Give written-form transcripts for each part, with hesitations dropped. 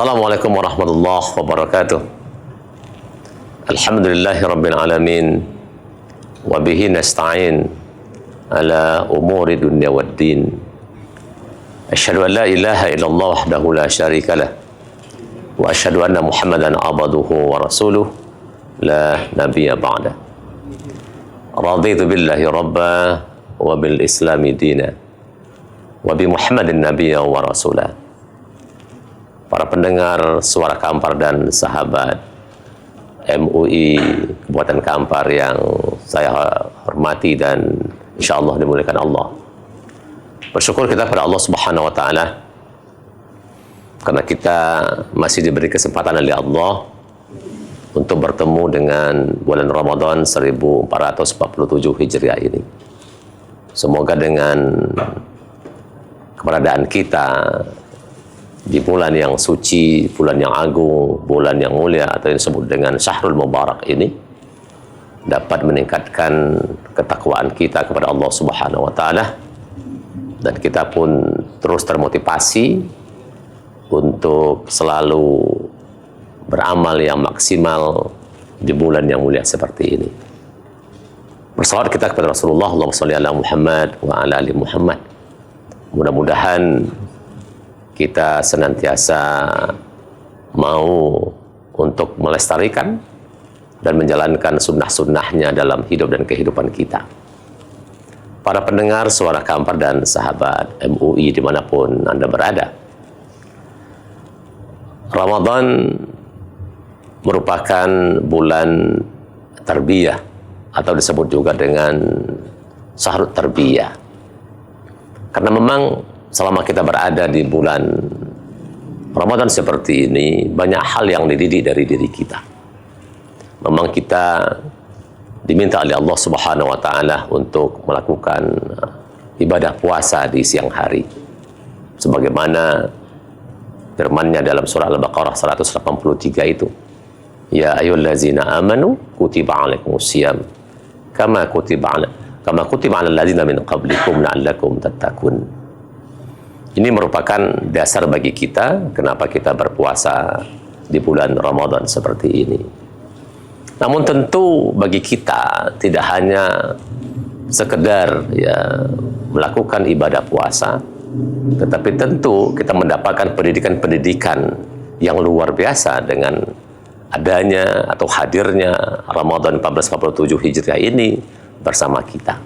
Assalamualaikum warahmatullahi wabarakatuh. Alhamdulillahi rabbil alamin. Wabihi nasta'in ala umuri dunya waddin. Asyhadu an la ilaha illallah wahdahu la syarika lah. Wa asyhadu anna Muhammadan abduhu wa rasuluh la nabiyya ba'da. Raditu billahi rabba wa bil islami dina wa bi Muhammadin nabiyya wa rasulah. Para pendengar Suara Kampar dan sahabat MUI Kabupaten Kampar yang saya hormati dan insya Allah dimuliakan Allah. Bersyukur kita pada Allah Subhanahu wa Ta'ala karena kita masih diberi kesempatan oleh Allah untuk bertemu dengan bulan Ramadan 1447 Hijriah ini. Semoga dengan keberadaan kita di bulan yang suci, bulan yang agung, bulan yang mulia atau yang disebut dengan Syahrul Mubarak ini dapat meningkatkan ketakwaan kita kepada Allah Subhanahu wa Ta'ala, dan kita pun terus termotivasi untuk selalu beramal yang maksimal di bulan yang mulia seperti ini. Bersalawat kita kepada Rasulullah, Allahumma sholli ala Muhammad wa ala ali Muhammad. Mudah-mudahan kita senantiasa mau untuk melestarikan dan menjalankan sunnah-sunnahnya dalam hidup dan kehidupan kita. Para pendengar Suara Kampar dan sahabat MUI dimanapun Anda berada, Ramadan merupakan bulan tarbiyah atau disebut juga dengan Syahrul Tarbiyah. Karena memang selama kita berada di bulan Ramadan seperti ini, banyak hal yang dididik dari diri kita. Memang kita diminta oleh Allah Subhanahu wa Ta'ala untuk melakukan ibadah puasa di siang hari. Sebagaimana firman-Nya dalam surah Al-Baqarah 183 itu, ya ayyuhallazina amanu kutiba alaikumusiyam kama kutiba alal ladzina min qablikum la'allakum tattaqun. Ini merupakan dasar bagi kita kenapa kita berpuasa di bulan Ramadan seperti ini. Namun tentu bagi kita tidak hanya sekedar melakukan ibadah puasa, tetapi tentu kita mendapatkan pendidikan-pendidikan yang luar biasa dengan adanya atau hadirnya Ramadan 1447 Hijriah ini bersama kita.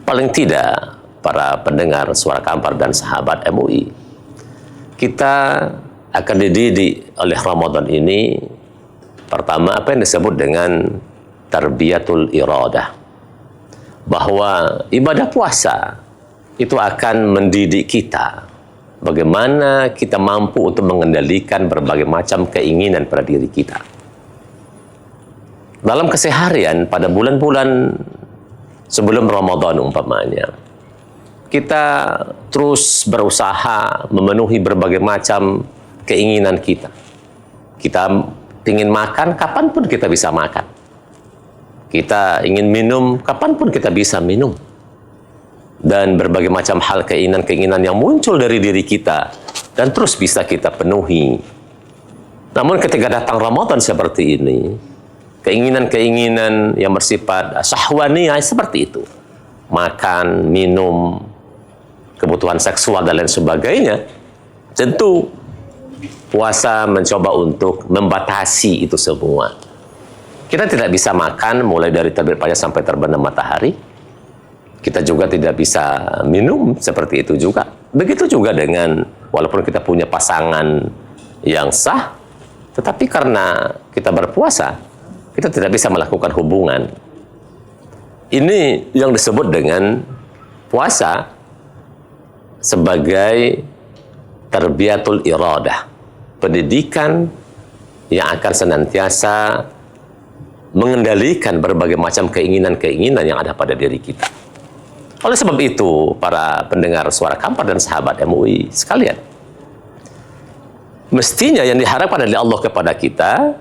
Paling tidak para pendengar Suara Kampar dan sahabat MUI, kita akan dididik oleh Ramadan ini pertama apa yang disebut dengan tarbiyatul iradah, bahwa ibadah puasa itu akan mendidik kita bagaimana kita mampu untuk mengendalikan berbagai macam keinginan pada diri kita. Dalam keseharian pada bulan-bulan sebelum Ramadan umpamanya, kita terus berusaha memenuhi berbagai macam keinginan kita. Kita ingin makan, kapanpun kita bisa makan. Kita ingin minum, kapanpun kita bisa minum. Dan berbagai macam hal keinginan-keinginan yang muncul dari diri kita dan terus bisa kita penuhi. Namun ketika datang Ramadan seperti ini, keinginan-keinginan yang bersifat syahwaniyah seperti itu, makan, minum, kebutuhan seksual dan lain sebagainya, tentu puasa mencoba untuk membatasi itu semua. Kita tidak bisa makan mulai dari terbit fajar sampai terbenam matahari. Kita juga tidak bisa minum seperti itu juga. Begitu juga dengan walaupun kita punya pasangan yang sah, tetapi karena kita berpuasa, kita tidak bisa melakukan hubungan. Ini yang disebut dengan puasa sebagai tarbiyatul iradah, pendidikan yang akan senantiasa mengendalikan berbagai macam keinginan-keinginan yang ada pada diri kita. Oleh sebab itu, para pendengar Suara Kampar dan sahabat MUI sekalian, mestinya yang diharapkan oleh Allah kepada kita,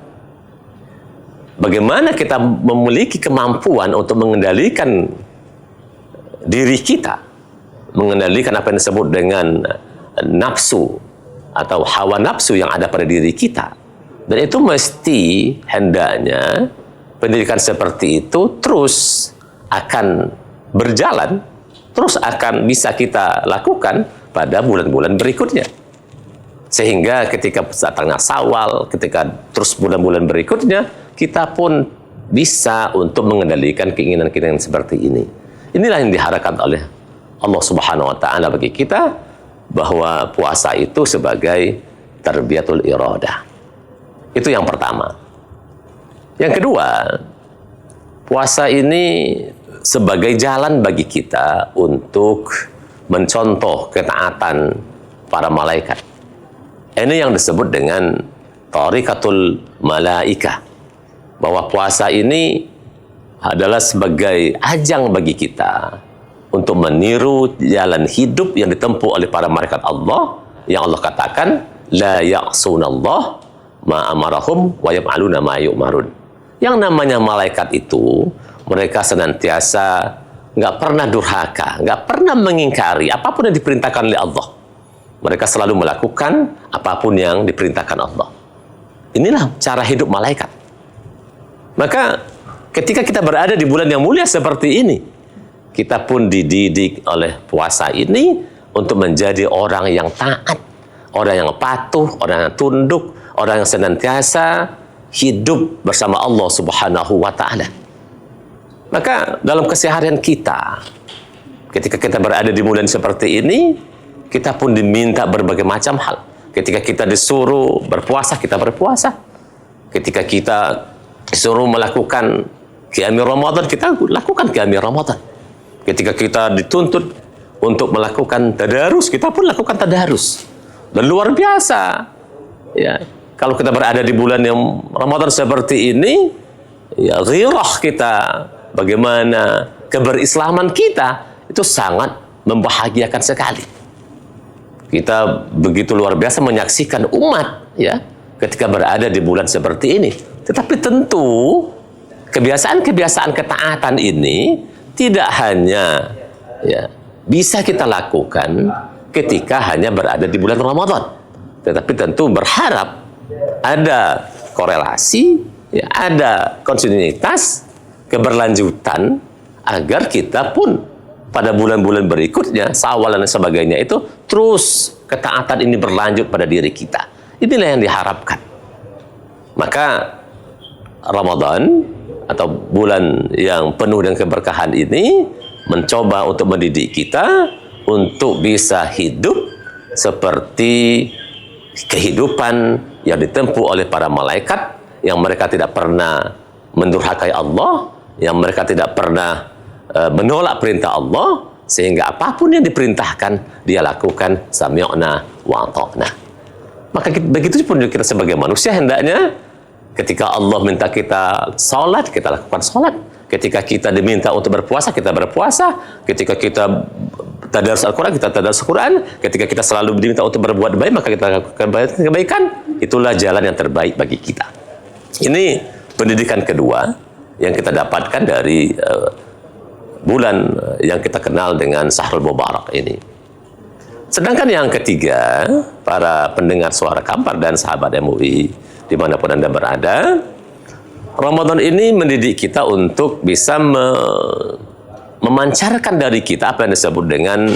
bagaimana kita memiliki kemampuan untuk mengendalikan diri kita, mengendalikan apa yang disebut dengan nafsu atau hawa nafsu yang ada pada diri kita. Dan itu mesti hendaknya pendidikan seperti itu terus akan berjalan, terus akan bisa kita lakukan pada bulan-bulan berikutnya. Sehingga ketika datangnya Syawal, ketika terus bulan-bulan berikutnya, kita pun bisa untuk mengendalikan keinginan-keinginan seperti ini. Inilah yang diharapkan oleh Allah Subhanahu wa Ta'ala bagi kita, bahwa puasa itu sebagai tarbiyatul iradah. Itu yang pertama. Yang kedua, puasa ini sebagai jalan bagi kita untuk mencontoh ketaatan para malaikat. Ini yang disebut dengan tariqatul malaika. Bahwa puasa ini adalah sebagai ajang bagi kita untuk meniru jalan hidup yang ditempuh oleh para malaikat Allah, yang Allah katakan la ya'sunallah ma amarahum wa yaf'aluna ma yu'marun. Yang namanya malaikat itu, mereka senantiasa nggak pernah durhaka, nggak pernah mengingkari apapun yang diperintahkan oleh Allah. Mereka selalu melakukan apapun yang diperintahkan Allah. Inilah cara hidup malaikat. Maka ketika kita berada di bulan yang mulia seperti ini, kita pun dididik oleh puasa ini untuk menjadi orang yang taat, orang yang patuh, orang yang tunduk, orang yang senantiasa hidup bersama Allah Subhanahu wa Ta'ala. Maka dalam keseharian kita, ketika kita berada di bulan seperti ini, kita pun diminta berbagai macam hal. Ketika kita disuruh berpuasa, kita berpuasa. Ketika kita disuruh melakukan qiyam Ramadan, kita lakukan qiyam Ramadan. Ketika kita dituntut untuk melakukan tadarus, kita pun lakukan tadarus. Dan luar biasa, ya. Kalau kita berada di bulan yang Ramadan seperti ini, ya ghirah kita, bagaimana keberislaman kita, itu sangat membahagiakan sekali. Kita begitu luar biasa menyaksikan umat, ya, ketika berada di bulan seperti ini. Tetapi tentu kebiasaan-kebiasaan ketaatan ini tidak hanya, ya, bisa kita lakukan ketika hanya berada di bulan Ramadan, tetapi tentu berharap ada korelasi, ya, ada kontinuitas, keberlanjutan, agar kita pun pada bulan-bulan berikutnya, Syawal dan sebagainya, itu terus ketaatan ini berlanjut pada diri kita. Inilah yang diharapkan. Maka Ramadan atau bulan yang penuh dengan keberkahan ini mencoba untuk mendidik kita untuk bisa hidup seperti kehidupan yang ditempuh oleh para malaikat, yang mereka tidak pernah mendurhakai Allah, yang mereka tidak pernah menolak perintah Allah, sehingga apapun yang diperintahkan dia lakukan sami'na wa ata'na. Maka begitu pun kita sebagai manusia, hendaknya ketika Allah minta kita salat, kita lakukan salat. Ketika kita diminta untuk berpuasa, kita berpuasa. Ketika kita tadarus Al-Quran, kita tadarus Al-Quran. Ketika kita selalu diminta untuk berbuat baik, maka kita lakukan kebaikan. Itulah jalan yang terbaik bagi kita. Ini pendidikan kedua yang kita dapatkan dari bulan yang kita kenal dengan Syahrul Mubarak ini. Sedangkan yang ketiga, para pendengar suara Kampar dan sahabat MUI dimanapun Anda berada, Ramadan ini mendidik kita untuk bisa memancarkan dari kita apa yang disebut dengan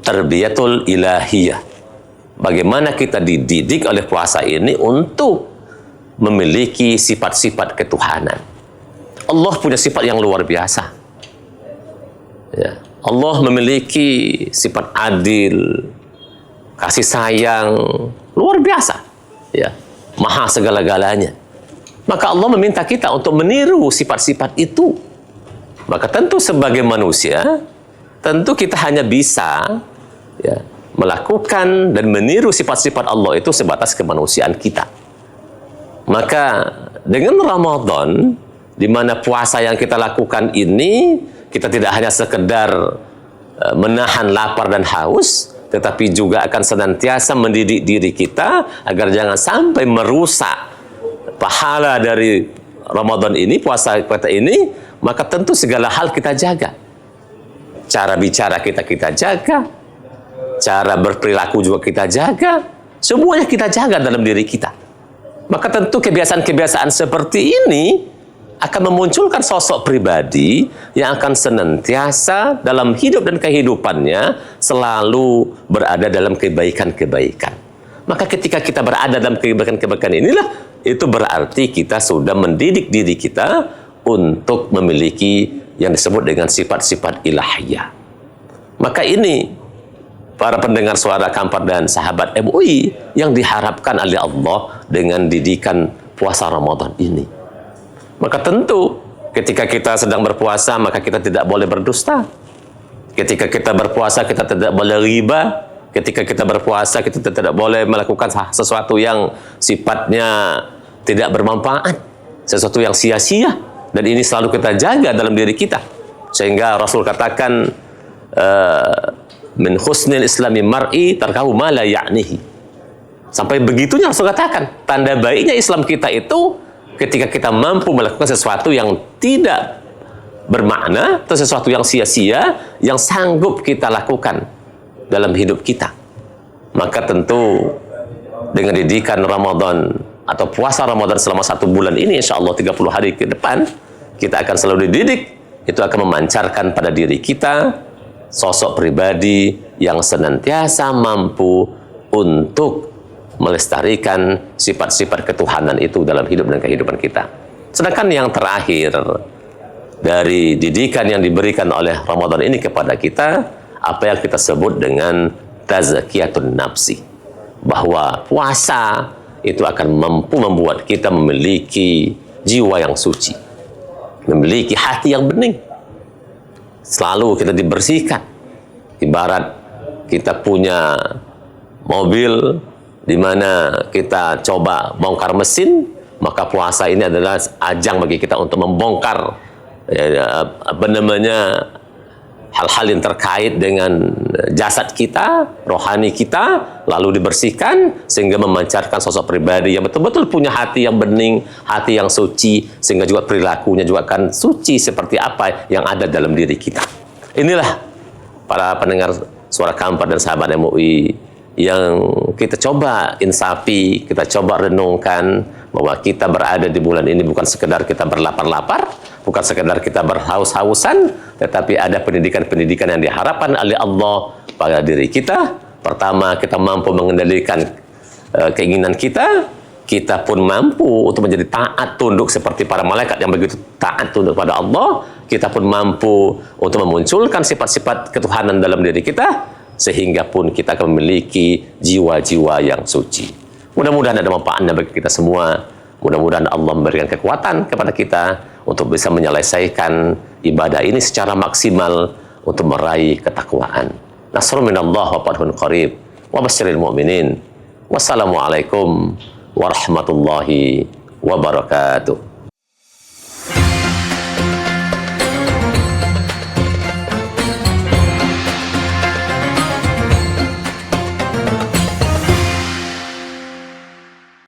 tarbiyatul ilahiyah. Bagaimana kita dididik oleh puasa ini untuk memiliki sifat-sifat ketuhanan. Allah punya sifat yang luar biasa. Ya. Allah memiliki sifat adil, kasih sayang, luar biasa. Ya. Maha segala-galanya. Maka Allah meminta kita untuk meniru sifat-sifat itu. Maka tentu sebagai manusia, tentu kita hanya bisa, ya, melakukan dan meniru sifat-sifat Allah itu sebatas kemanusiaan kita. Maka dengan Ramadan, di mana puasa yang kita lakukan ini, kita tidak hanya sekedar menahan lapar dan haus, tetapi juga akan senantiasa mendidik diri kita agar jangan sampai merusak pahala dari Ramadan ini, puasa kita ini. Maka tentu segala hal kita jaga. Cara bicara kita jaga, cara berperilaku juga kita jaga, semuanya kita jaga dalam diri kita. Maka tentu kebiasaan-kebiasaan seperti ini akan memunculkan sosok pribadi yang akan senantiasa dalam hidup dan kehidupannya selalu berada dalam kebaikan-kebaikan. Maka ketika kita berada dalam kebaikan-kebaikan inilah, itu berarti kita sudah mendidik diri kita untuk memiliki yang disebut dengan sifat-sifat ilahiyah. Maka ini para pendengar suara Kampar dan sahabat MUI yang diharapkan oleh Allah dengan didikan puasa Ramadan ini. Maka tentu ketika kita sedang berpuasa, maka kita tidak boleh berdusta. Ketika kita berpuasa, kita tidak boleh riba. Ketika kita berpuasa, kita tidak boleh melakukan sesuatu yang sifatnya tidak bermanfaat, sesuatu yang sia-sia. Dan ini selalu kita jaga dalam diri kita. Sehingga Rasul katakan, min husnil islami mar'i tarkahu ma la ya'nihi. Sampai begitunya Rasul katakan, tanda baiknya Islam kita itu ketika kita mampu melakukan sesuatu yang tidak bermakna atau sesuatu yang sia-sia yang sanggup kita lakukan dalam hidup kita. Maka tentu dengan didikan Ramadan atau puasa Ramadan selama 1 bulan ini, insya Allah 30 hari ke depan, kita akan selalu dididik. Itu akan memancarkan pada diri kita sosok pribadi yang senantiasa mampu untuk melestarikan sifat-sifat ketuhanan itu dalam hidup dan kehidupan kita. Sedangkan yang terakhir dari didikan yang diberikan oleh Ramadan ini kepada kita, apa yang kita sebut dengan tazkiyatun nafsi. Bahwa puasa itu akan mampu membuat kita memiliki jiwa yang suci, memiliki hati yang bening. Selalu kita dibersihkan. Ibarat kita punya mobil di mana kita coba bongkar mesin, maka puasa ini adalah ajang bagi kita untuk membongkar hal-hal yang terkait dengan jasad kita, rohani kita, lalu dibersihkan sehingga memancarkan sosok pribadi yang betul-betul punya hati yang bening, hati yang suci, sehingga juga perilakunya juga akan suci seperti apa yang ada dalam diri kita. Inilah para pendengar suara Kampar dan sahabat MUI yang kita coba insafi, kita coba renungkan bahwa kita berada di bulan ini bukan sekedar kita berlapar-lapar, bukan sekedar kita berhaus-hausan, tetapi ada pendidikan-pendidikan yang diharapkan oleh Allah pada diri kita. Pertama, kita mampu mengendalikan keinginan kita, kita pun mampu untuk menjadi taat tunduk seperti para malaikat yang begitu taat tunduk pada Allah. Kita pun mampu untuk memunculkan sifat-sifat ketuhanan dalam diri kita, sehingga pun kita akan memiliki jiwa-jiwa yang suci. Mudah-mudahan ada manfaatnya bagi kita semua. Mudah-mudahan Allah memberikan kekuatan kepada kita untuk bisa menyelesaikan ibadah ini secara maksimal untuk meraih ketakwaan. Nasrun minallah wa fathun qarib wa basyiril mu'minin. Wassalamualaikum warahmatullahi wabarakatuh.